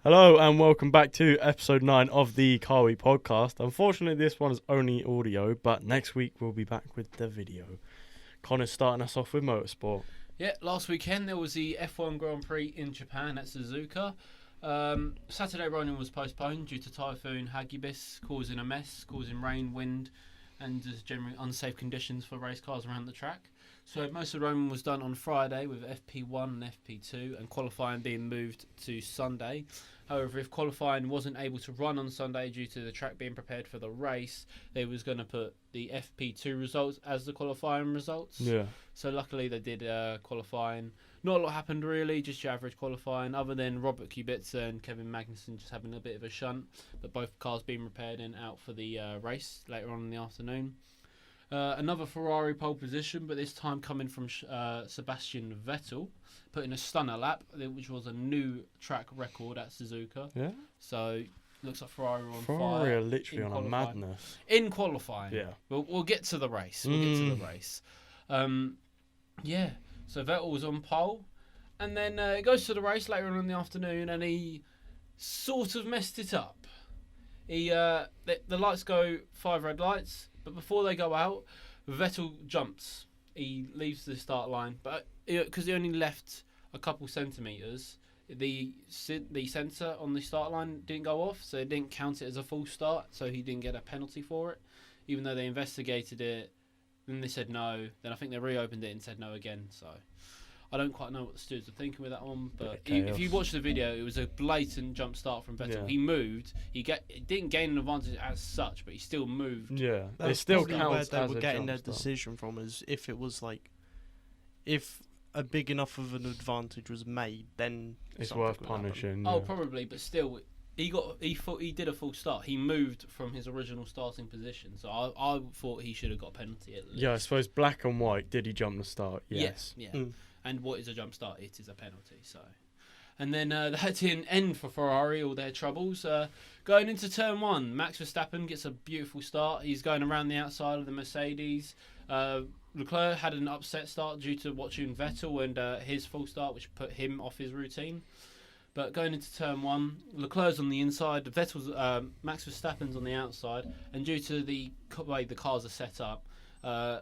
Hello and welcome back to episode 9 of the Carweekpodcast. Unfortunately, this one is only audio, but next week we'll be back with the video. Connor's starting us off with motorsport. Yeah, last weekend there was the F1 Grand Prix in Japan at Suzuka. Saturday running was postponed due to Typhoon Hagibis causing a mess, causing rain, wind, and just generally unsafe conditions for race cars around the track. So most of the racing was done on Friday with FP1 and FP2 and qualifying being moved to Sunday. However, if qualifying wasn't able to run on Sunday due to the track being prepared for the race, they was going to put the FP2 results as the qualifying results. Yeah. So luckily they did qualifying. Not a lot happened really, just your average qualifying, other than Robert Kubica and Kevin Magnussen just having a bit of a shunt, but both cars being repaired and out for the race later on in the afternoon. Another Ferrari pole position, but this time coming from Sebastian Vettel, putting a stunner lap, which was a new track record at Suzuka. Yeah. So looks like Ferrari are on fire. Ferrari are literally on a madness. In qualifying. Yeah. We'll get to the race. Yeah. So Vettel was on pole, and then it goes to the race later on in the afternoon, and he sort of messed it up. The lights go 5 red lights. But before they go out, Vettel jumps. He leaves the start line, but because he only left a couple centimetres, the sensor on the start line didn't go off, so they didn't count it as a full start, so he didn't get a penalty for it, even though they investigated it. Then they said no. Then I think they reopened it and said no again. So I don't quite know what the stewards are thinking with that one, but if you watch the video, it was a blatant jump start from Vettel. Yeah. He moved. He didn't gain an advantage as such, but he still moved. Yeah, it still counts where as they were a getting their start. decision from, is if it was like, if a big enough of an advantage was made, then it's worth punishing. Oh, probably, but still, he did a full start. He moved from his original starting position, so I thought he should have got a penalty at least. Yeah, I suppose black and white. Did he jump the start? Yes. Yeah. And what is a jump start? It is a penalty. So, and then that didn't end for Ferrari, all their troubles. Going into turn 1, Max Verstappen gets a beautiful start. He's going around the outside of the Mercedes. Leclerc had an upset start due to watching Vettel and his full start, which put him off his routine. But going into turn 1, Leclerc's on the inside, Max Verstappen's on the outside, and due to the way the cars are set up, a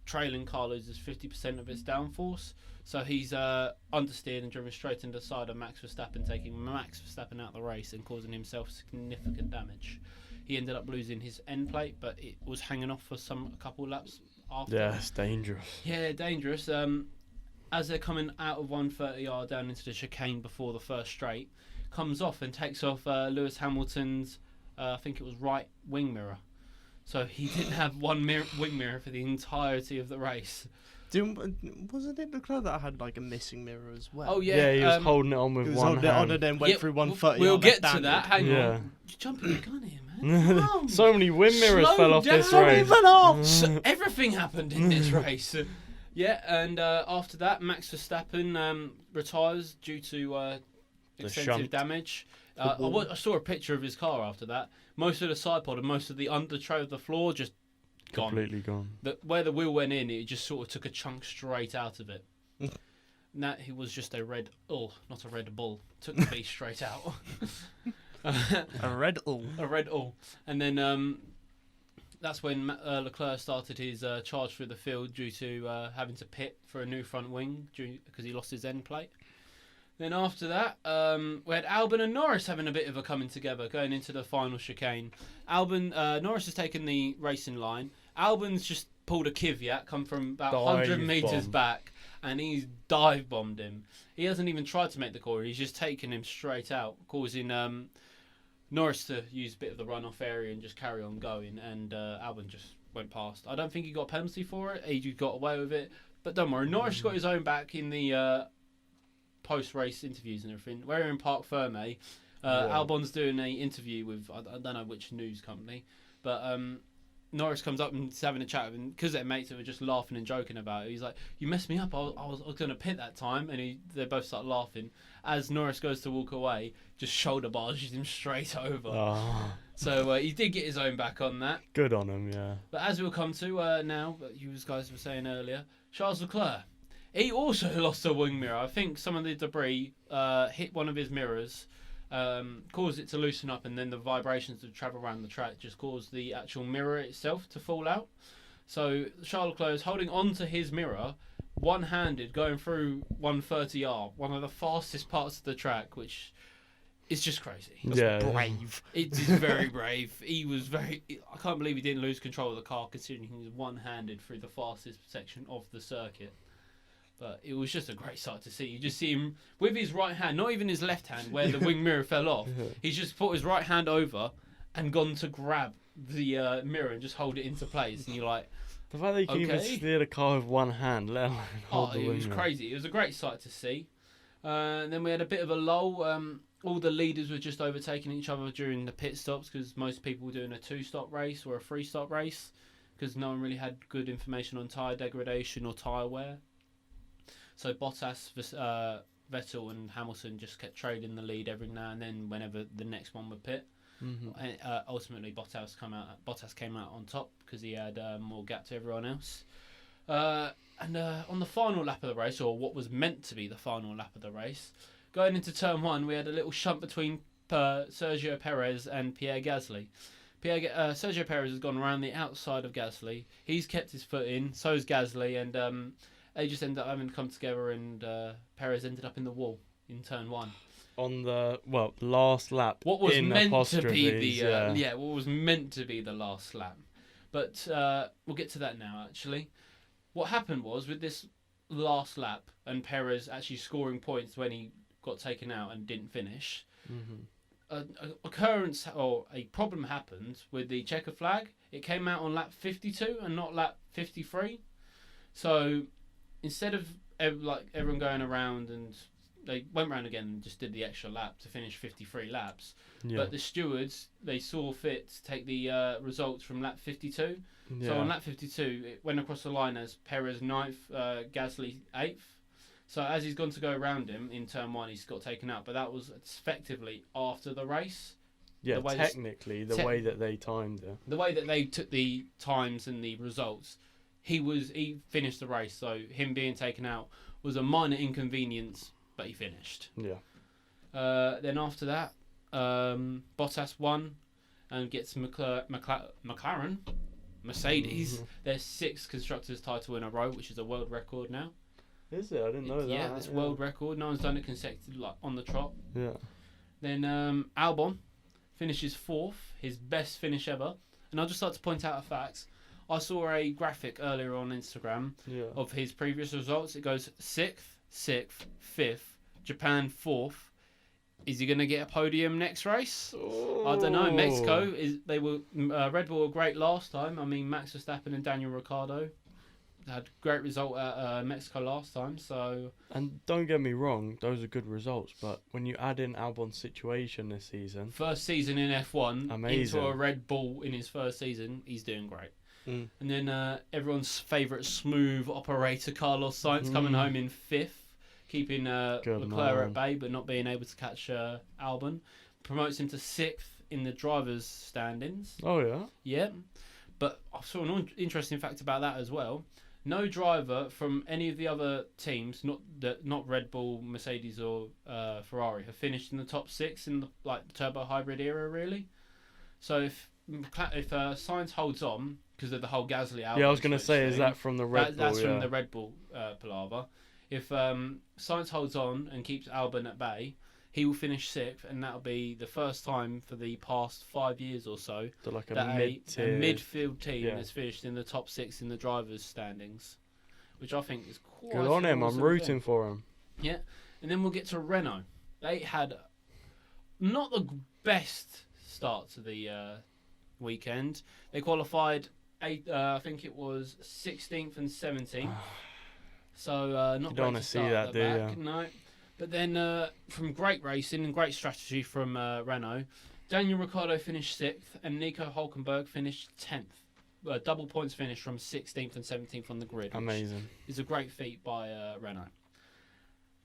trailing car loses 50% of its downforce. So he's understeered and driven straight into the side of Max Verstappen, taking Max Verstappen out of the race and causing himself significant damage. He ended up losing his end plate, but it was hanging off for a couple of laps after. Yeah, it's dangerous. Yeah, dangerous. As they're coming out of 130 yard down into the chicane before the first straight, comes off and takes off Lewis Hamilton's, I think it was right wing mirror. So he didn't have one wing mirror for the entirety of the race. Wasn't it Leclerc that had like a missing mirror as well? Oh yeah, yeah, he was holding it on with one hand. On and then went through 130. We'll get to that. Hang on, you're jumping the gun here, man. So many wind mirrors fell off this race. So everything happened in this race. Yeah, and after that, Max Verstappen retires due to extensive damage. I saw a picture of his car after that. Most of the side pod and most of the under tray of the floor just completely gone. Where the wheel went in, it just sort of took a chunk straight out of it. And that he was just not a Red Bull. Took the beast straight out. A Red Bull. A Red Bull. And then that's when Leclerc started his charge through the field due to having to pit for a new front wing because he lost his end plate. Then after that, we had Albon and Norris having a bit of a coming together going into the final chicane. Norris has taken the racing line. Albon's just pulled a Kvyat, come from about 100 metres back, and he's dive bombed him. He hasn't even tried to make the corner. He's just taken him straight out, causing Norris to use a bit of the runoff area and just carry on going, and Albon just went past. I don't think he got a penalty for it. He got away with it. But don't worry, Norris got his own back in the post-race interviews and everything. We're in Parc Ferme. Albon's doing an interview with, I don't know which news company, but Norris comes up and he's having a chat with him because they're mates that were just laughing and joking about it. He's like, "You messed me up. I was going to pit that time," and they both start laughing. As Norris goes to walk away, just shoulder barges him straight over. Oh. So he did get his own back on that. Good on him, yeah. But as we'll come to now, you guys were saying earlier, Charles Leclerc, he also lost a wing mirror. I think some of the debris hit one of his mirrors. caused it to loosen up, and then the vibrations to travel around the track just caused the actual mirror itself to fall out. So Charles Leclerc is holding on to his mirror, one-handed, going through 130R, one of the fastest parts of the track, which is just crazy. Yeah, Brave. It is very brave. He was very... I can't believe he didn't lose control of the car, considering he was one-handed through the fastest section of the circuit. But it was just a great sight to see. You just see him with his right hand, not even his left hand, where the wing mirror fell off. He's just put his right hand over and gone to grab the mirror and just hold it into place. And you're like... The fact that you can even steer the car with one hand, let alone hold the wing. It was crazy. It was a great sight to see. Then we had a bit of a lull. All the leaders were just overtaking each other during the pit stops because most people were doing a 2-stop race or a 3-stop race because no one really had good information on tyre degradation or tyre wear. So Bottas, Vettel and Hamilton just kept trading the lead every now and then whenever the next one would pit. Mm-hmm. And, ultimately, Bottas came out on top because he had more gap to everyone else. And on the final lap of the race, or what was meant to be the final lap of the race, going into turn 1, we had a little shunt between Sergio Perez and Pierre Gasly. Sergio Perez has gone around the outside of Gasly. He's kept his foot in, so's Gasly, and they just ended up having to come together, and Perez ended up in the wall in turn 1. On the last lap. What was in meant to be the what was meant to be the last lap. But we'll get to that now, actually. What happened was, with this last lap, and Perez actually scoring points when he got taken out and didn't finish, a problem happened with the checker flag. It came out on lap 52 and not lap 53. So instead of everyone going around, and they went round again and just did the extra lap to finish 53 laps. Yeah. But the stewards, they saw fit to take the results from lap 52. Yeah. So on lap 52, it went across the line as Perez 9th, Gasly 8th. So as he's gone to go around him in turn 1, he's got taken out. But that was effectively after the race. Yeah, technically, the way that they timed it. The way that they took the times and the results, he finished the race. So him being taken out was a minor inconvenience, but he finished. Yeah. Then after that, Bottas won and gets McLaren, Mercedes, their 6th constructors title in a row, which is a world record now. Is it? I didn't know that. Yeah, it's world record. No one's done it consecutively, on the trot. Yeah. Then Albon finishes 4th, his best finish ever. And I'd just like to point out a fact. I saw a graphic earlier on Instagram of his previous results. It goes 6th, 5th, Japan 4th. Is he going to get a podium next race? I don't know. Mexico, Red Bull were great last time. I mean, Max Verstappen and Daniel Ricciardo had a great result at Mexico last time. So, and don't get me wrong, those are good results. But when you add in Albon's situation this season, first season in F1, amazing. Into a Red Bull in his first season, he's doing great. And then everyone's favourite smooth operator Carlos Sainz coming home in 5th. Keeping Leclerc at bay, but not being able to catch Albon. Promotes him to 6th in the drivers' standings. Oh, yeah? Yeah. But I saw an interesting fact about that as well. No driver from any of the other teams, not Red Bull, Mercedes or Ferrari, have finished in the top 6 in the turbo hybrid era, really. So if Sainz holds on, because of the whole Gasly Albon... Yeah, I was going to say, is that from the Red Bull? That's from the Red Bull palaver. If Sainz holds on and keeps Albon at bay, he will finish 6th, and that'll be the first time for the past 5 years or so that a midfield team has finished in the top 6 in the drivers' standings, which I think is quite good on him. I'm rooting for him. Yeah, and then we'll get to Renault. They had not the best start to the weekend. They qualified I think it was 16th and 17th. So not. You don't want to see that, do you? No. But then from great racing and great strategy from Renault, Daniel Ricciardo finished 6th and Nico Hülkenberg finished 10th. Double points finish from 16th and 17th on the grid. Amazing. It's a great feat by Renault.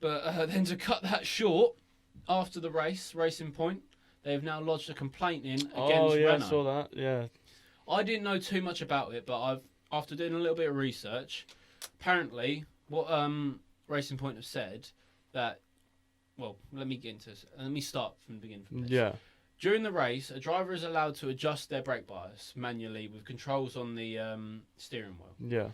But then to cut that short, after the Racing Point, they have now lodged a complaint in against Renault. Oh, yeah, I saw that, yeah. I didn't know too much about it, but after doing a little bit of research, apparently what Racing Point have said, that well, let me get into this. Let me start from the beginning. From this. Yeah. During the race, a driver is allowed to adjust their brake bias manually with controls on the steering wheel. Yeah.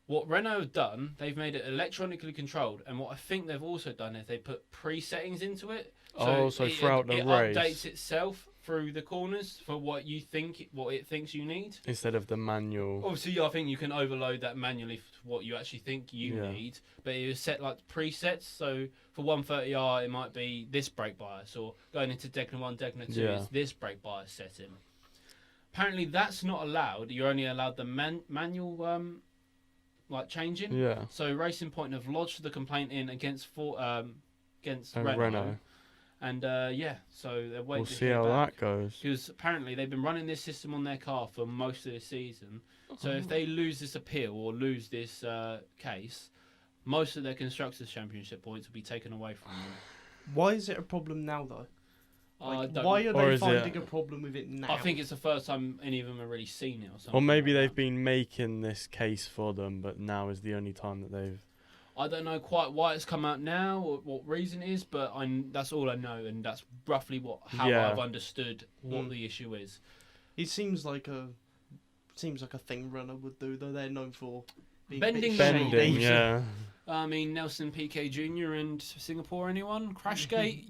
What Renault have done, they've made it electronically controlled, and what I think they've also done is they put pre-settings into it. So throughout the race, it updates itself through the corners for what it thinks you need. instead of the manual. Obviously, I think you can overload that manually for what you actually think you need, but it was set like presets. So for 130R, it might be this brake bias, or going into Degner 1, Degner 2, it's this brake bias setting. Apparently, that's not allowed. You're only allowed the manual changing. Yeah. So Racing Point have lodged the complaint in against Renault. Renault. And so they're waiting We'll to see hear how back. that goes. Because apparently they've been running this system on their car for most of the season. So if they lose this appeal or lose this case, most of their Constructors' Championship points will be taken away from them. Why is it a problem now, though? I don't Why know. are Or they is finding it- a problem with it now? I think it's the first time any of them have really seen it or something. Or maybe like they've that. been making this case for them, but now is the only time that they've. I don't know quite why it's come out now or what reason it is, but that's all I know, and that's roughly how I've understood what the issue is. It seems like a thing Renault would do, though. They're known for being Bending a bit the Bending, shady. yeah. I mean, Nelson Piquet Jr. and Singapore, anyone? Crashgate?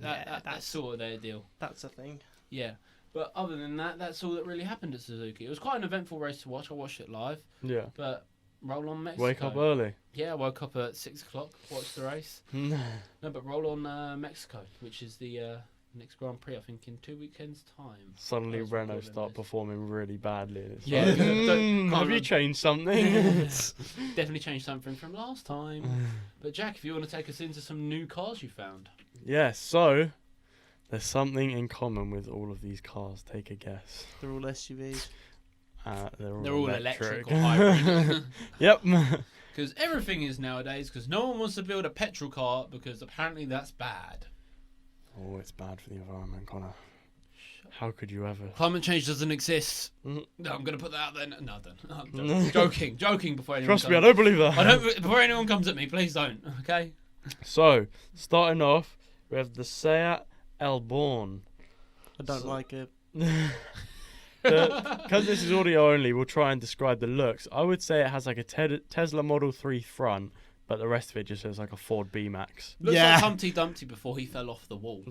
That's sort of their deal. That's a thing. Yeah. But other than that, that's all that really happened at Suzuki. It was quite an eventful race to watch. I watched it live. Yeah. But roll on Mexico. Wake up early. Yeah, I woke up at 6 o'clock, watched the race. No, but roll on Mexico, which is the next Grand Prix, I think, in 2 weekends' time. Suddenly That's Renault what start it is. performing really badly. And it's Yeah, like, can't have you run- changed something? Definitely changed something from last time. But Jack, if you want to take us into some new cars you found. Yeah, so there's something in common with all of these cars. Take a guess. They're all SUVs. They're They're all electric electric. or hybrid. Yep. Because everything is nowadays, because no one wants to build a petrol car because apparently that's bad. Oh, it's bad for the environment, Connor. How could you ever? Climate change doesn't exist. Mhm. No, I'm going to put that out there. No, I don't. I'm joking before anyone Trust me, I comes. don't believe that. Before anyone comes at me, please don't, okay? So, starting off, we have the Seat Elborn. I don't So- like it. Because this is audio only, we'll try and describe the looks. I would say it has like a Tesla Model 3 front, but the rest of it just looks like a Ford B-Max. Looks Yeah. like Humpty Dumpty before he fell off the wall.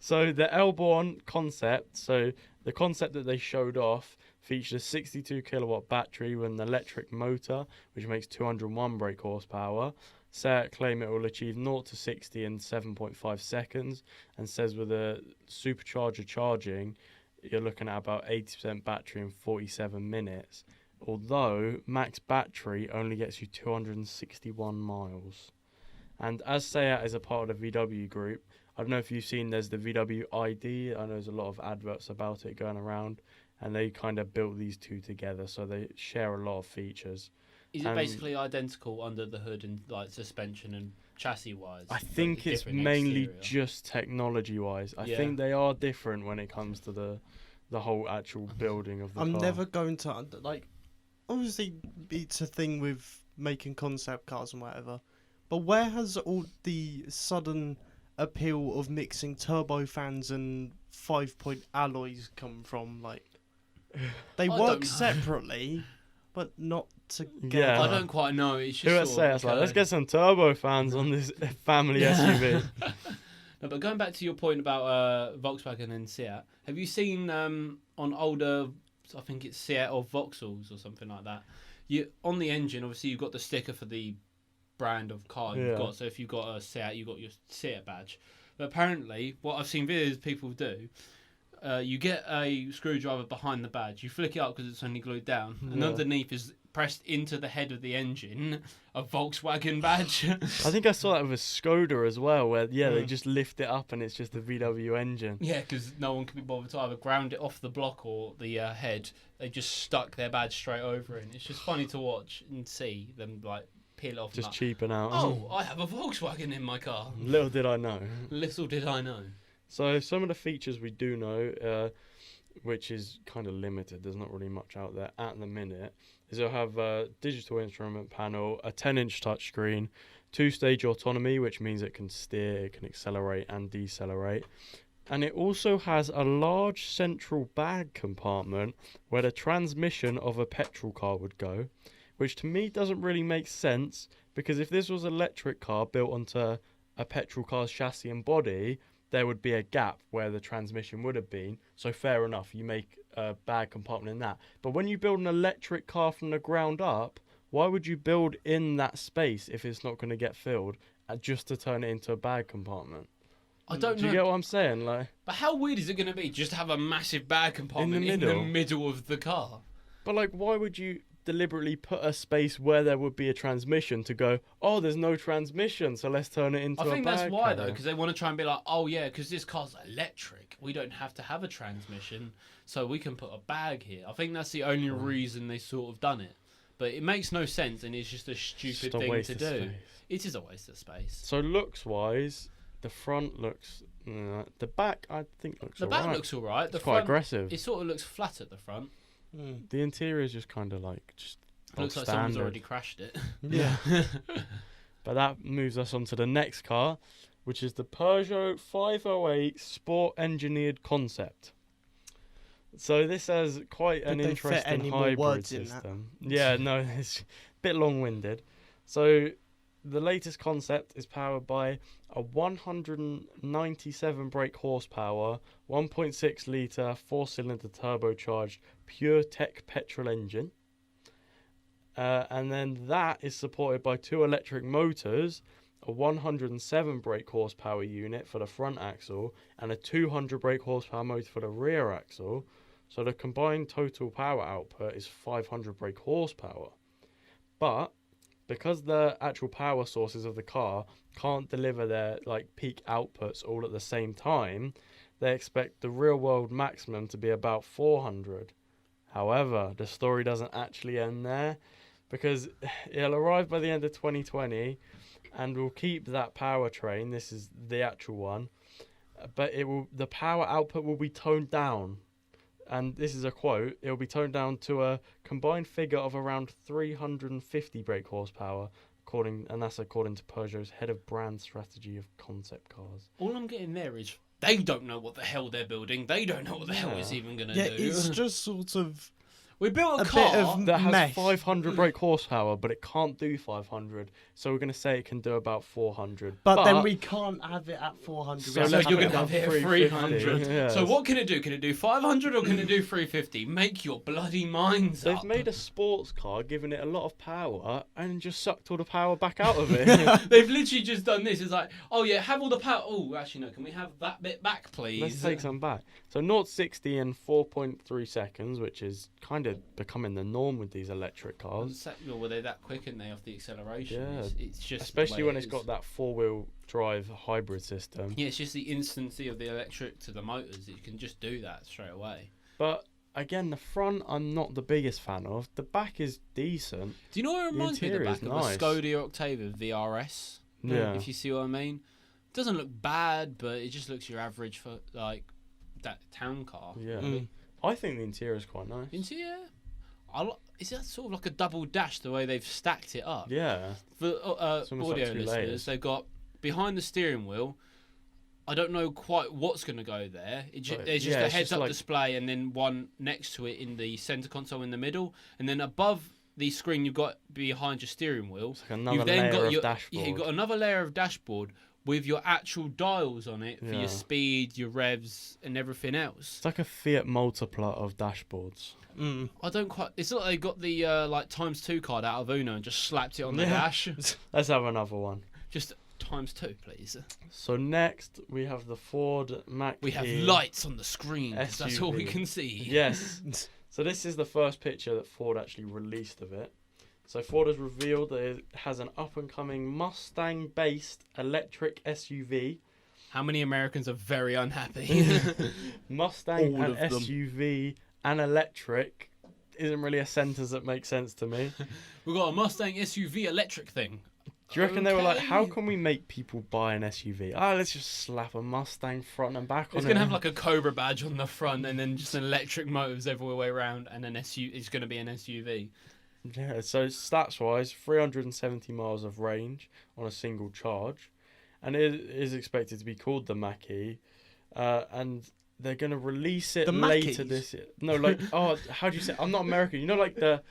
So the Elborn concept, so the concept that they showed off featured a 62 kilowatt battery with an electric motor, which makes 201 brake horsepower. Seat claim it will achieve 0 to 60 in 7.5 seconds, and says with a supercharger charging, you're looking at about 80% battery in 47 minutes. Although max battery only gets you 261 miles. And as Seat is a part of the VW group, I don't know if you've seen, there's the VW ID. I know there's a lot of adverts about it going around, and they kind of built these two together, so they share a lot of features. Is it basically identical under the hood and like suspension and chassis wise? I think it's mainly just technology-wise. I think they are different when it comes to the whole actual building of the I'm car. never going to obviously it's a thing with making concept cars and whatever, but where has all the sudden appeal of mixing turbofans and 5-point alloys come from? Like, they I work don't know. separately, but not together. Yeah. I don't quite know. It's Who just at sort of Seat's like, let's occurred. get some turbo fans on this family SUV. No, but going back to your point about Volkswagen and Seat, have you seen on older, I think it's Seat or Vauxhalls or something like that, on the engine, obviously you've got the sticker for the brand of car you've Yeah. got. So if you've got a Seat, you've got your Seat badge. But apparently, what I've seen videos people do, you get a screwdriver behind the badge, you flick it up because it's only glued down, and Yeah. underneath is pressed into the head of the engine a Volkswagen badge. I think I saw that with a Skoda as well, where they just lift it up and it's just the VW engine. Yeah, because no one can be bothered to either ground it off the block or the head. They just stuck their badge straight over it. And it's just funny to watch and see them like peel it off. Just and cheaping out. oh, I have a Volkswagen in my car. Little did I know. Little did I know. So some of the features we do know, which is kind of limited, there's not really much out there at the minute, is it'll have a digital instrument panel, a 10-inch touchscreen, 2-stage autonomy, which means it can steer, it can accelerate and decelerate. And it also has a large central bag compartment where the transmission of a petrol car would go, which to me doesn't really make sense, because if this was an electric car built onto a petrol car's chassis and body, there would be a gap where the transmission would have been. So fair enough, you make a bag compartment in that. But when you build an electric car from the ground up, why would you build in that space if it's not going to get filled just to turn it into a bag compartment? I don't know. Do you get what I'm saying? Like, but how weird is it going to be just to have a massive bag compartment in the middle of the car? But like, why would you deliberately put a space where there would be a transmission to go, oh, there's no transmission, so let's turn it into a bag? I think that's why, though, because they want to try and be like, oh, yeah, because this car's electric. We don't have to have a transmission, so we can put a bag here. I think that's the only reason they sort of done it. But it makes no sense, and it's just a stupid thing to do. Space. It is a waste of space. So looks-wise, the front looks... the back, I think, looks alright. The back looks alright. It's quite aggressive. It sort of looks flat at the front. The interior is just kind of like... It looks like someone's already crashed it. Yeah. But that moves us on to the next car, which is the Peugeot 508 Sport Engineered Concept. So this has quite an interesting hybrid system. Yeah, no, it's a bit long-winded. So the latest concept is powered by a 197 brake horsepower, 1.6 litre, 4-cylinder turbocharged pure tech petrol engine. And then that is supported by 2 electric motors, a 107 brake horsepower unit for the front axle, and a 200 brake horsepower motor for the rear axle. So the combined total power output is 500 brake horsepower. But because the actual power sources of the car can't deliver their peak outputs all at the same time, they expect the real world maximum to be about 400. However, the story doesn't actually end there, because it'll arrive by the end of 2020 and will keep that powertrain. This is the actual one, but the power output will be toned down. And this is a quote, it will be toned down to a combined figure of around 350 brake horsepower, and that's according to Peugeot's head of brand strategy of concept cars. All I'm getting there is they don't know what the hell they're building. They don't know what the hell it's even going to do. Yeah, it's just sort of... We built a car that has 500 brake horsepower, but it can't do 500. So we're going to say it can do about 400. But then we can't have it at 400. So you're going to have it at 300. Yes. So what can it do? Can it do 500 or can it do 350? Make your bloody minds up. They've made a sports car, given it a lot of power, and just sucked all the power back out of it. They've literally just done this. It's like, oh yeah, have all the power. Oh, actually no, can we have that bit back, please? Let's take some back. So 0-60 in 4.3 seconds, which is kind of becoming the norm with these electric cars. Were they that quick, and they off the acceleration? Yeah, it's just especially when it's got that 4-wheel drive hybrid system. Yeah, it's just the instancy of the electric to the motors. You can just do that straight away. But again, the front I'm not the biggest fan of. The back is decent. Do you know what it reminds me of the back of a Skoda Octavia VRS? Yeah. If you see what I mean. It doesn't look bad, but it just looks your average for like that town car. Yeah. I think the interior is quite nice. Interior? Is that sort of like a double dash the way they've stacked it up? Yeah. For audio listeners, they've got behind the steering wheel. I don't know quite what's going to go there. There's just a heads-up display, and then one next to it in the center console in the middle, and then above the screen you've got behind your steering wheel. It's like another layer of dashboard. Yeah, you've got another layer of dashboard with your actual dials on it for your speed, your revs, and everything else. It's like a Fiat multipla of dashboards. I don't quite... It's not like they got the ×2 card out of Uno and just slapped it on the dash. Let's have another one. Just ×2, please. So next, we have the Ford Mach-E. We have lights on the screen, that's all we can see. Yes. So this is the first picture that Ford actually released of it. So Ford has revealed that it has an up-and-coming Mustang-based electric SUV. How many Americans are very unhappy? Mustang and SUV and electric isn't really a sentence that makes sense to me. We've got a Mustang SUV electric thing. Do you reckon they were like, Okay. how can we make people buy an SUV? Let's just slap a Mustang front and back on It's it. going to have like a Cobra badge on the front and then just electric motors every way around, and an it's going to be an SUV. Yeah, so stats-wise, 370 miles of range on a single charge. And it is expected to be called the Mach-E. And they're going to release it The later Mach-Es? this year. No, like, how do you say? I'm not American. You know, like there's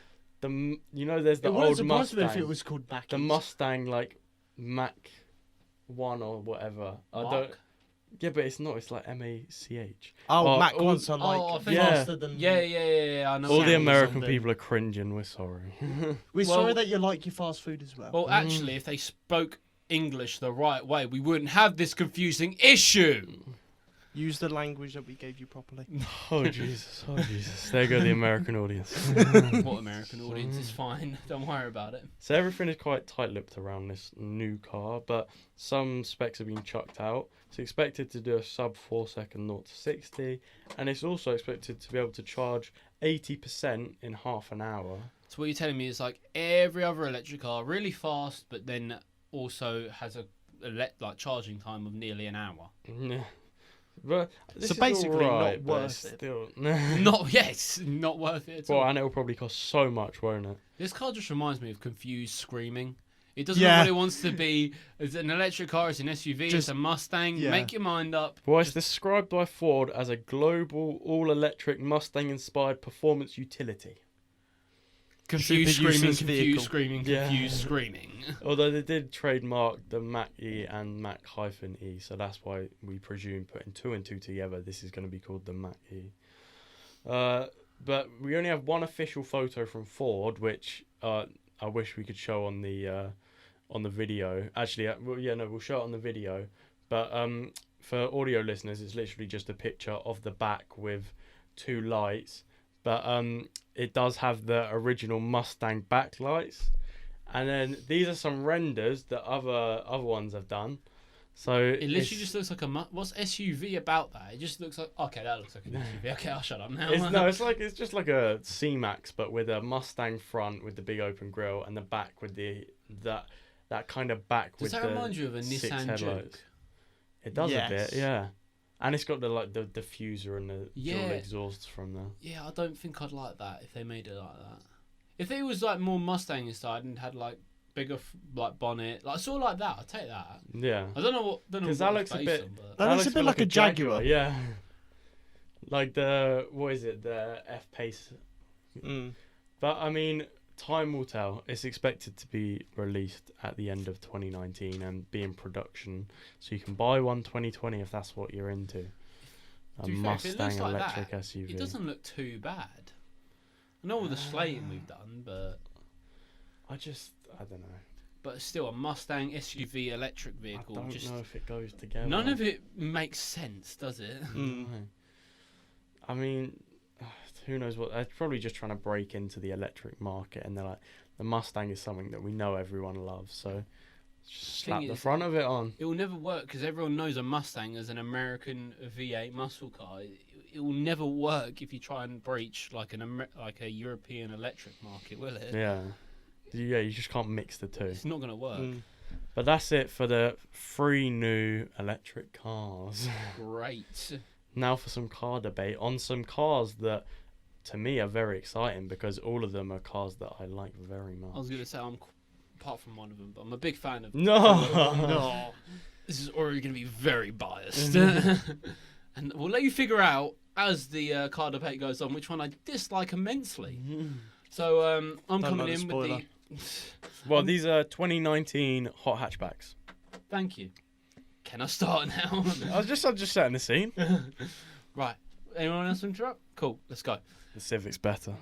the It wouldn't old surprise me if Mustang. it was called Mach-Es. The Mustang, like, Mach 1 or whatever. I don't. Yeah, but it's not. It's like MACH. Oh, Mach all- 1's are I like think- faster than... Yeah. I know. All what the you mean. American something. people are cringing. We're sorry. We're Well- sorry that you like your fast food as well. Well, actually, if they spoke English the right way, we wouldn't have this confusing issue. Use the language that we gave you properly. Oh Jesus! Oh Jesus! There go the American audience. What American audience is fine. Don't worry about it. So everything is quite tight-lipped around this new car, but some specs have been chucked out. It's expected to do a sub 4-second 0 to 60, and it's also expected to be able to charge 80% in half an hour. So what you're telling me is like every other electric car, really fast, but then also has a charging time of nearly an hour. Yeah. But this So is basically not alright, but worth it's it. Still... It's not worth it at all. Well, and it'll probably cost so much, won't it? This car just reminds me of Confused Screaming. It doesn't Yeah. know what it wants to be. It's an electric car, it's an SUV, it's Just- a Mustang. yeah. Make your mind up. Well, it's described by Ford as a global, all-electric Mustang-inspired performance utility. Confused Super Screaming, useless Confused vehicle. Screaming, Yeah. Confused Screaming. Although they did trademark the Mach-E and Mach-E, so that's why we presume putting 2 and 2 together, this is going to be called the Mach-E. But we only have one official photo from Ford, which I wish we could show on the video. Actually, we'll show it on the video. But for audio listeners, it's literally just a picture of the back with 2 lights. But it does have the original Mustang backlights, and then these are some renders that other ones have done. So It literally just looks like what's SUV about that? It just looks like, okay, that looks like an SUV. Okay, I'll shut up now. it's just like a C-Max, but with a Mustang front with the big open grille, and the back with that kind of back Does with that the remind you of a 6 Nissan headlights. Juke? It does a Yes. bit, yeah. And it's got the diffuser and the Yeah. dual exhausts from there. Yeah, I don't think I'd like that if they made it like that. If it was like more Mustang inside and had like bigger bonnet, like sort of like that, I'd take that. Yeah. I don't know what. 'Cause that looks a bit- That looks a bit like a Jaguar. Yeah. Like the F-Pace. Mm. But I mean, time will tell. It's expected to be released at the end of 2019 and be in production, so you can buy one 2020 if that's what you're into. A To be fair, if it looks Mustang like electric that, SUV. It doesn't look too bad. I know all the slating we've done, but I don't know. it's still a Mustang SUV electric I vehicle. don't Just know if it goes together. none of it makes sense, does it? Mm. No. I mean, who knows what? They're probably just trying to break into the electric market, and they're like, the Mustang is something that we know everyone loves, so just slap Thing the is- front of it on. It will never work because everyone knows a Mustang as an American V8 muscle car. It will never work if you try and breach like a European electric market, will it? Yeah. Yeah, you just can't mix the two. It's not going to work. Mm. But that's it for the 3 new electric cars. Great. Now for some car debate on some cars that, to me, are very exciting because all of them are cars that I like very much. I was going to say apart from one of them, but I'm a big fan of. No! No. This is already going to be very biased. And we'll let you figure out as the car debate goes on which one I dislike immensely. So I'm Don't coming let it in spoil with the. Well, these are 2019 hot hatchbacks. Thank you. Can I start now? I'm just setting the scene. Right. Anyone else interrupt? Cool. Let's go. The Civic's better.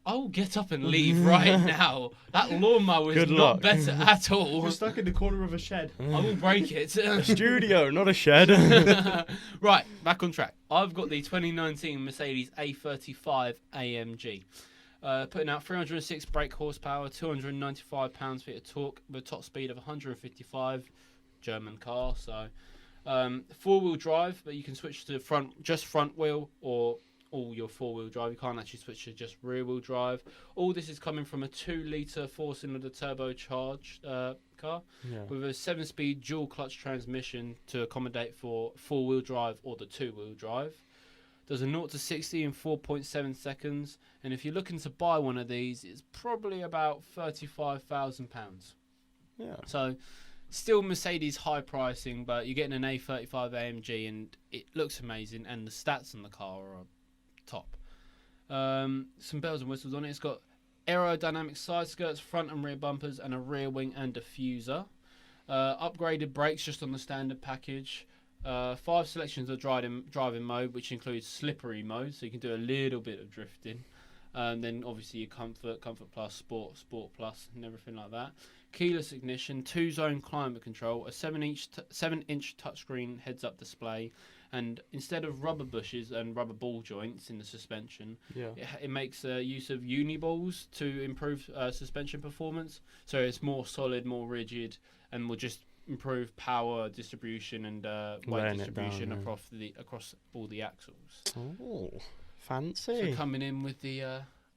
I will get up and leave right now. That lawnmower is Good not luck. better at all. We're stuck in the corner of a shed. I will break it. A studio, not a shed. Right, back on track. I've got the 2019 Mercedes A35 AMG. Putting out 306 brake horsepower, 295 pounds-feet of torque, with a top speed of 155. German car, so 4-wheel drive, but you can switch to front wheel or all your four-wheel drive. You can't actually switch to just rear-wheel drive. All this is coming from a 2-litre four-cylinder turbocharged car with a 7-speed dual-clutch transmission to accommodate for four-wheel drive or the two-wheel drive. Does a 0 to 60 in 4.7 seconds, and if you're looking to buy one of these, it's probably about £35,000. Yeah. So, still Mercedes high pricing, but you're getting an A35 AMG, and it looks amazing, and the stats on the car are top. Some bells and whistles on it. It's got aerodynamic side skirts, front and rear bumpers, and a rear wing and diffuser. Upgraded brakes just on the standard package. 5 selections of driving mode, which includes slippery mode, so you can do a little bit of drifting. Then obviously your comfort plus, sport plus, and everything like that. Keyless ignition, 2-zone climate control, a 7-inch touchscreen heads-up display, and instead of rubber bushes and rubber ball joints in the suspension, it makes use of uni balls to improve suspension performance. So it's more solid, more rigid, and will just improve power distribution and weight distribution across all the axles. Oh, fancy! So coming in with the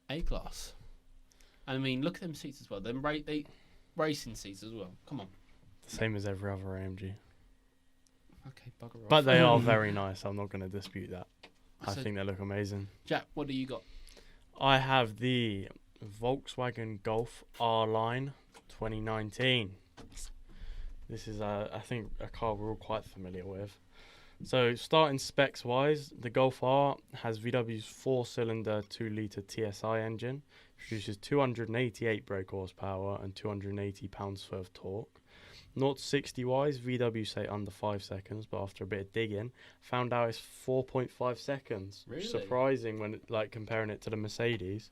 A-Class. I mean, look at them seats as well. Them racing seats as well. Come on. Same as every other AMG. Okay, bugger off. But they are very nice. I'm not going to dispute that. I think they look amazing. Jack, what do you got? I have the Volkswagen Golf R Line 2019. This is, I think, a car we're all quite familiar with. So, starting specs-wise, the Golf R has VW's 4-cylinder 2-litre TSI engine, produces 288 brake horsepower and 280 pounds-foot of torque. 0 to 60-wise, VW say under 5 seconds, but after a bit of digging, found out it's 4.5 seconds. Really? Surprising when comparing it to the Mercedes.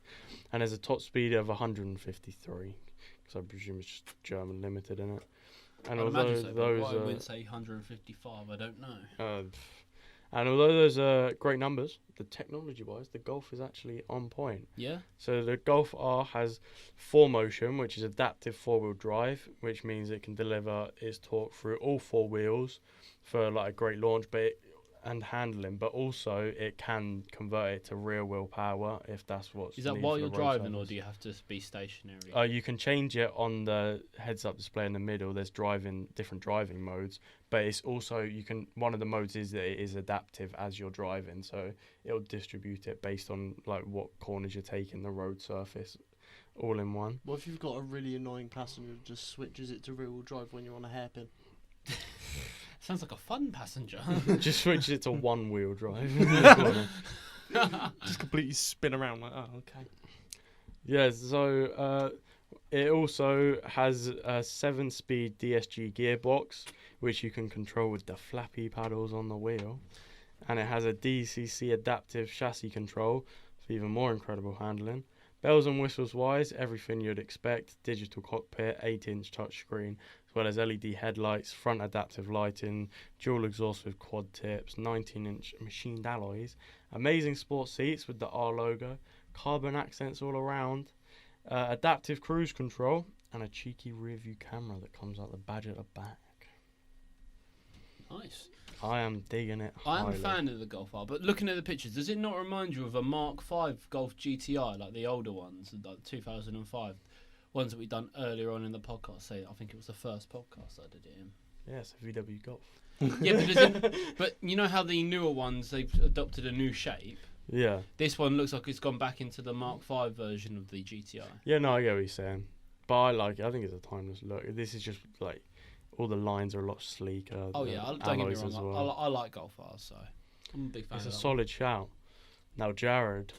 And there's a top speed of 153, because I presume it's just German limited in it. And although I wouldn't say 155, I don't know. And although those are great numbers, the technology-wise, the Golf is actually on point. Yeah. So the Golf R has 4Motion, which is adaptive four-wheel drive, which means it can deliver its torque through all 4 wheels for like a great launch, and handling. But also it can convert it to rear-wheel power if that's what's. Is that while you're driving, or do you have to be stationary? You can change it on the heads-up display in the middle. There's different driving modes, but it's also one of the modes is that it is adaptive as you're driving, so it'll distribute it based on like what corners you're taking, the road surface, all in one. What if you've got a really annoying passenger who just switches it to rear-wheel drive when you're on a hairpin? Sounds like a fun passenger. Just switch it to one-wheel drive. Just completely spin around like, oh, okay. Yeah, so it also has a 7-speed DSG gearbox, which you can control with the flappy paddles on the wheel. And it has a DCC adaptive chassis control for even more incredible handling. Bells and whistles wise, everything you'd expect. Digital cockpit, 8-inch touchscreen, as well as LED headlights, front adaptive lighting, dual exhaust with quad tips, 19-inch machined alloys, amazing sport seats with the R logo, carbon accents all around, adaptive cruise control, and a cheeky rear view camera that comes out the badge at the back. Nice. I am digging it I am a highly. fan of the Golf R, but looking at the pictures, does it not remind you of a Mark V Golf GTI, like the older ones, like 2005 ones that we done earlier on in the podcast? I think it was the first podcast I did it in. Yeah, it's a VW Golf. Yeah, but you know how the newer ones, they've adopted a new shape? Yeah. This one looks like it's gone back into the Mark V version of the GTI. Yeah, no, I get what you're saying. But I like it. I think it's a timeless look. This is just like, all the lines are a lot sleeker. Oh yeah, don't get me wrong. I like Golf R's, so I'm a big fan. It's a solid shout. Now Jared,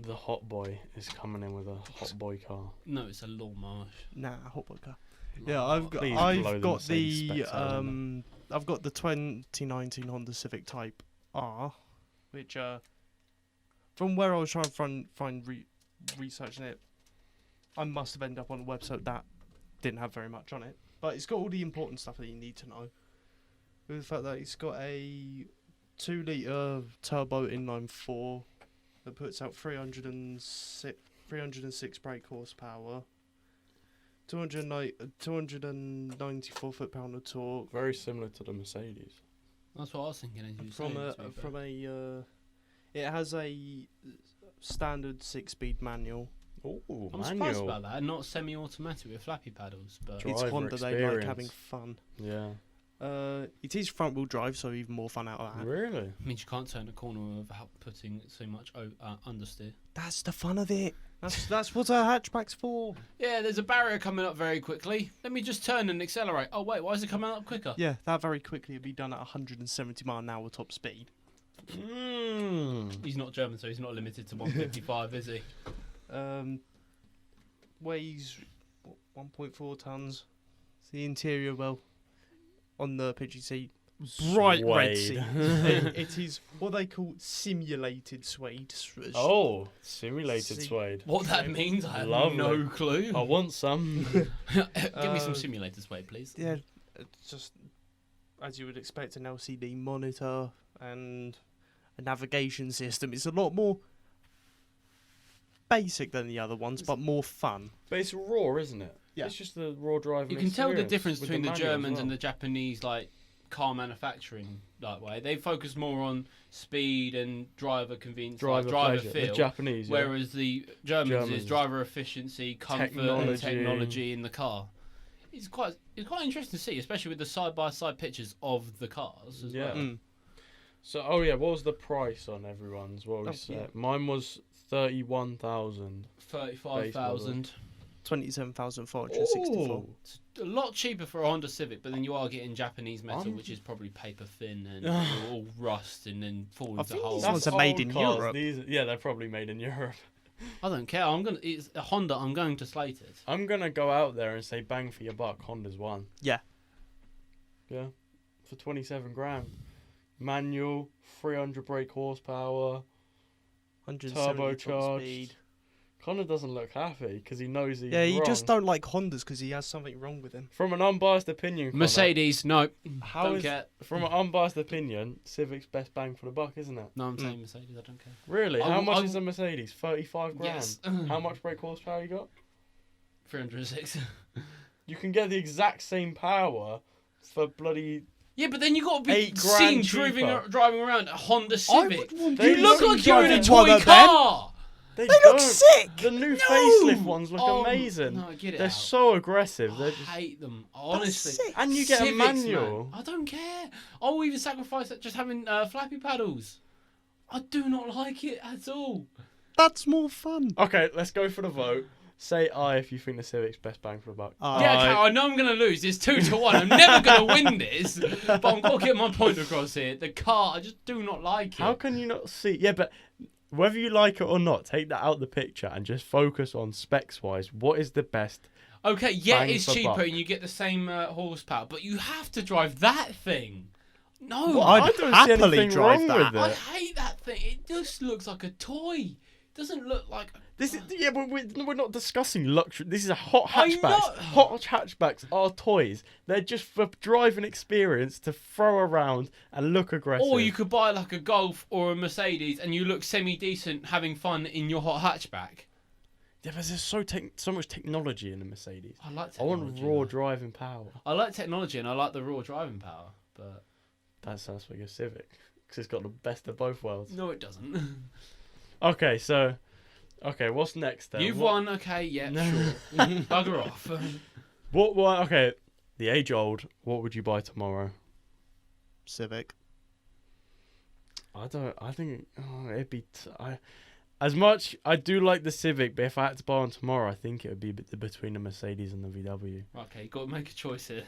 the hot boy, is coming in with a hot boy car. No, it's a lawnmower. Nah, hot boy car. Yeah, I've got the 2019 Honda Civic Type R, which from where I was trying to find researching it, I must have ended up on a website that didn't have very much on it. But it's got all the important stuff that you need to know. With the fact that it's got a 2-litre turbo inline-4 that puts out 306 brake horsepower, 294 foot-pound of torque. Very similar to the Mercedes. That's what I was thinking. As you It It has a standard 6-speed manual. Ooh, I'm surprised about that. Not semi-automatic with flappy paddles, but Driver It's Honda. They like experience. having fun. Yeah. It is front-wheel drive, so even more fun out of that. Really? means you can't turn a corner without putting so much understeer. That's the fun of it. That's what a hatchback's for. Yeah, there's a barrier coming up very quickly. Let me just turn and accelerate. Oh wait, why is it coming up quicker? Yeah, that very quickly would be done at 170 mile an hour top speed. He's not German, so he's not limited to 155, is he? Weighs 1.4 tons. The interior, well, on the picture you see, bright red Suede. seats. It is what they call simulated suede. Oh, simulated See- suede. What that means, I have Lovely. no clue. I want some. Give me some simulators, wait, please. Yeah, it's just as you would expect, an LCD monitor and a navigation system. It's a lot more basic than the other ones, but more fun. But it's raw, isn't it? Yeah. It's just the raw driving You can tell the experience difference with between the manual as Germans well. and the Japanese, like car manufacturing, like way. They focus more on speed and driver convenience, driver, driver pleasure. feel. The Japanese, yeah. Whereas the Germans is Germans. driver efficiency, comfort, Technology. and technology in the car. It's quite interesting to see, especially with the side by side pictures of the cars as Yeah. well. Mm. So, oh yeah, what was the price on everyone's? What we Oh, said? yeah. Mine was 31,000. 35,000. 27,464. Ooh. It's a lot cheaper for a Honda Civic, but then you are getting Japanese metal, I'm- which is probably paper thin and all rust and then fall I into think holes. these ones are made old in cars. Europe. Yeah, they're probably made in Europe. I don't care. It's a Honda. I'm going to slate it. I'm gonna go out there and say bang for your buck. Honda's one. Yeah. Yeah. For 27 grand. Manual, 300 brake horsepower, 170 top turbocharged. speed. Connor doesn't look happy because he knows he's Yeah, you wrong. just don't like Hondas because he has something wrong with him. From an unbiased opinion, Connor, Mercedes, no. How Don't is- care. from an unbiased opinion, Civic's best bang for the buck, isn't it? No, I'm saying Mercedes. I don't care. Really? I How will- much I is will- a Mercedes? 35 grand. Yes. How much brake horsepower you got? 306. You can get the exact same power for bloody. Yeah, but then you got to be 8 grand seen cheaper. driving around a Honda Civic. They You look like you're in a driving one toy of them. car. They look don't. sick! The new No! facelift ones look Oh, amazing. No, get it They're out. so aggressive. I They're just. hate them, honestly. sick. And you get a Civics, manual. man. I don't care. I will even sacrifice that just having flappy paddles. I do not like it at all. That's more fun. Okay, let's go for the vote. Say aye if you think the Civic's best bang for the buck. Aye. Yeah, okay, I know I'm going to lose. It's 2-1. I'm never going to win this. But I'm going to get my point across here. The car, I just do not like it. How can you not see? Yeah, but whether you like it or not, take that out the picture and just focus on specs wise. What is the best? Okay, yeah, Bang it's for cheaper buck. and you get the same horsepower, but you have to drive that thing. No, Well, I I'd don't happily see anything drive wrong that. with I it. hate that thing. It just looks like a toy. It doesn't look like. This is yeah, but we're not discussing luxury. This is a hot I hatchbacks. know. Hot hatchbacks are toys. They're just for driving experience to throw around and look aggressive. Or you could buy like a Golf or a Mercedes and you look semi-decent having fun in your hot hatchback. Yeah, but there's so much technology in the Mercedes. I like I want technology. raw driving power. I like technology and I like the raw driving power, but That sounds like a Civic because it's got the best of both worlds. no, it doesn't. Okay, so what's next then? You've What- won, okay, yeah, No. sure. Bugger off. What? Okay, the age old. What would you buy tomorrow? Civic. I think it'd be. As much I do like the Civic, but if I had to buy one tomorrow, I think it would be between the Mercedes and the VW. Okay, you got to make a choice here.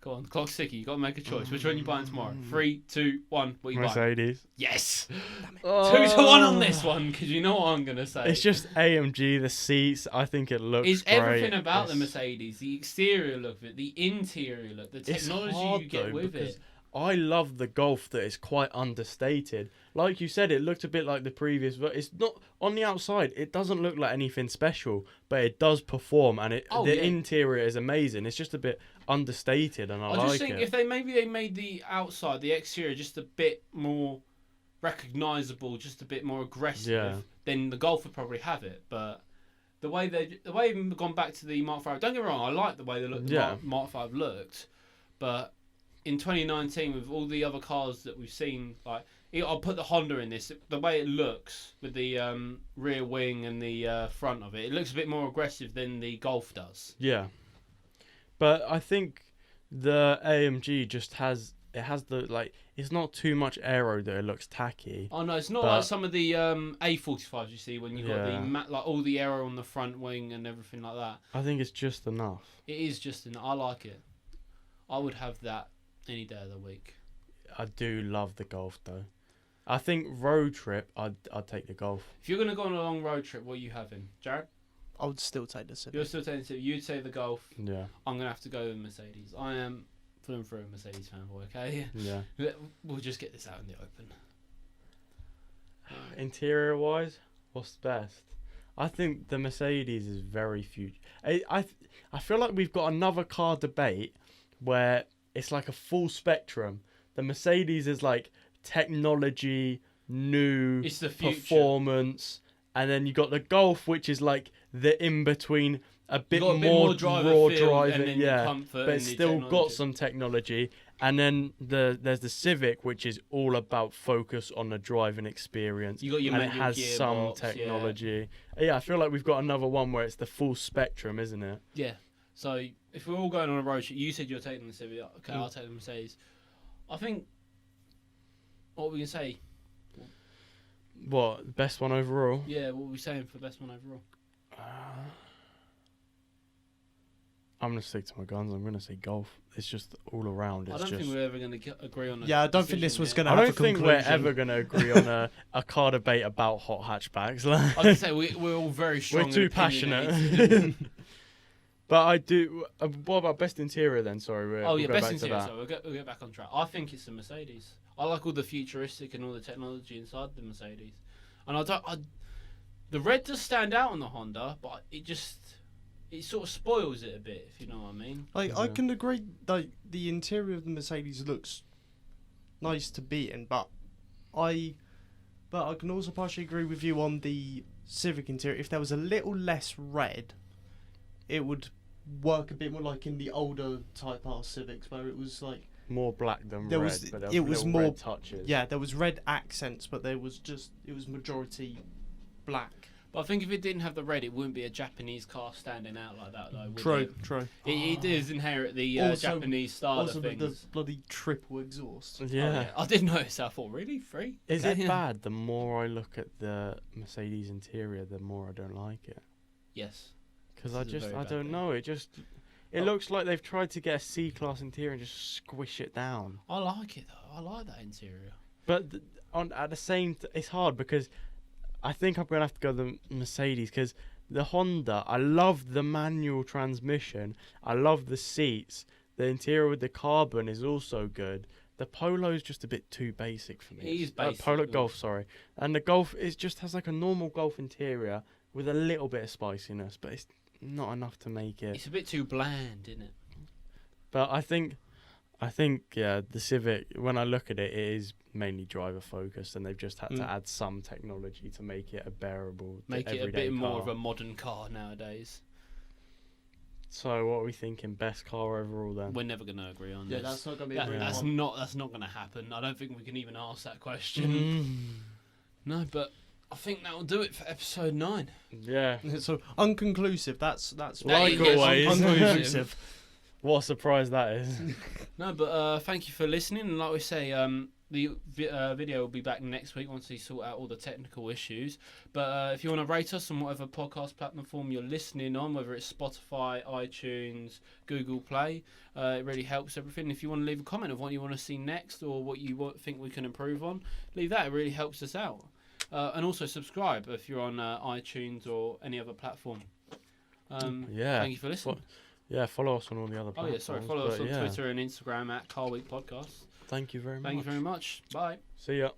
Go on, the clock's ticking. You got to make a choice. Which one are you buying tomorrow? 3, 2, 1. What are you buying? Mercedes. Yes. Oh. 2-1 on this one because you know what I'm gonna say. It's just AMG. The seats. I think it looks. It's great. everything about the It's- Mercedes. The exterior look of it, the interior look, the It's technology hard you get though, with because it. I love the Golf that is quite understated. Like you said, it looked a bit like the previous, but it's not on the outside. It doesn't look like anything special, but it does perform, and Oh, the yeah. interior is amazing. It's just a bit understated, and I I like just think it. if they made the outside, the exterior, just a bit more recognizable, just a bit more aggressive, Yeah. then the Golf would probably have it. But the way they've gone back to the Mark V, don't get me wrong, I like the way the Yeah. Mark V looked, but in 2019 with all the other cars that we've seen, like I'll put the Honda in this. The way it looks with the rear wing and the front of it, it looks a bit more aggressive than the Golf does. Yeah. But I think the AMG just has the like it's not too much aero that it looks tacky. Oh no, it's not like some of the A45s you see when you've got the like all the aero on the front wing and everything like that. I think it's just enough. It is just enough. I like it. I would have that any day of the week. I do love the Golf though. I think road trip, I'd take the Golf. If you're gonna go on a long road trip, what are you having, Jared? I would still take the Civic. You're still taking it. You'd say the Golf. Yeah. I'm gonna have to go with Mercedes. I am through and through a Mercedes fanboy. Okay. Yeah. We'll just get this out in the open. Interior wise, what's the best? I think the Mercedes is very future. I feel like we've got another car debate where it's like a full spectrum. The Mercedes is like technology, new, It's the future. performance, and then you got the Golf, which is like the in between, a bit Got a bit more more driver raw feel, driving, and then your yeah, comfort but and it's your still technology. got some technology. And then there's the Civic, which is all about focus on the driving experience. You got your and it manual has some gearbox, technology. Yeah, I feel like we've got another one where it's the full spectrum, isn't it? Yeah. So if we're all going on a road trip, you said you're taking the Civic. Okay, I'll take the Mercedes. I think. What were we gonna say? What, best one overall? Yeah, what were we saying for best one overall? I'm going to stick to my guns. I'm going to say Golf. It's just all around. I It's don't just... think we're ever going to agree on. Yeah, I don't think this was going to I have don't a think conclusion. we're ever going to agree on a car debate about hot hatchbacks. I was gonna say we're all very strong. We're too and opinionated. passionate. But I do... what about best interior then? Sorry, Oh we'll yeah, go best back to interior. that. So we'll get back on track. I think it's the Mercedes. I like all the futuristic and all the technology inside the Mercedes, and the red does stand out on the Honda, but it sort of spoils it a bit, if you know what I mean. Like, I can agree, like, the interior of the Mercedes looks nice to be in, but I can also partially agree with you on the Civic interior. If there was a little less red, it would work a bit more like in the older Type R Civics, where it was like More black than there red, was but there it was little more red touches. Yeah, there was red accents, but it was majority black. But I think if it didn't have the red, it wouldn't be a Japanese car standing out like that, though. Would True. It does inherit the Also- Japanese style Also of with things. the bloody triple exhaust. Yeah. I did notice that. I thought, really? Free? Is Okay. it bad? The more I look at the Mercedes interior, the more I don't like it. Yes. Because This is a very I bad don't thing. know. It Oh. looks like they've tried to get a C-Class interior and just squish it down. I like it, though. I like that interior. But at the same, it's hard because I think I'm gonna have to go the Mercedes because the Honda. I love the manual transmission. I love the seats. The interior with the carbon is also good. The Polo is just a bit too basic for me. It is basic, Polo but- Golf, sorry. And the Golf just has like a normal Golf interior with a little bit of spiciness, but it's not enough to make it. It's a bit too bland, isn't it? But I think yeah, the Civic. When I look at it, it is mainly driver focused, and they've just had to add some technology to make it a bearable, Make it a everyday bit more car. of a modern car nowadays. So what are we thinking? Best car overall then? We're never going to agree on Yeah, this. that's not gonna be That- a Yeah. that's not going to happen. I don't think we can even ask that question. Mm. No, but I think that will do it for episode 9. Yeah. So unconclusive. That's Like yes, always. unconclusive. What a surprise that is. No, but thank you for listening. And like we say, the video will be back next week once we sort out all the technical issues. But if you want to rate us on whatever podcast platform you're listening on, whether it's Spotify, iTunes, Google Play, it really helps everything. If you want to leave a comment of what you want to see next or what you think we can improve on, leave that. It really helps us out. And also subscribe if you're on iTunes or any other platform. Yeah. Thank you for listening. Yeah, follow us on all the other Oh platforms. yeah, sorry. Follow us but on yeah. Twitter and Instagram at Carweekpodcast. Thank you very much. Thank you very much. Bye. See ya.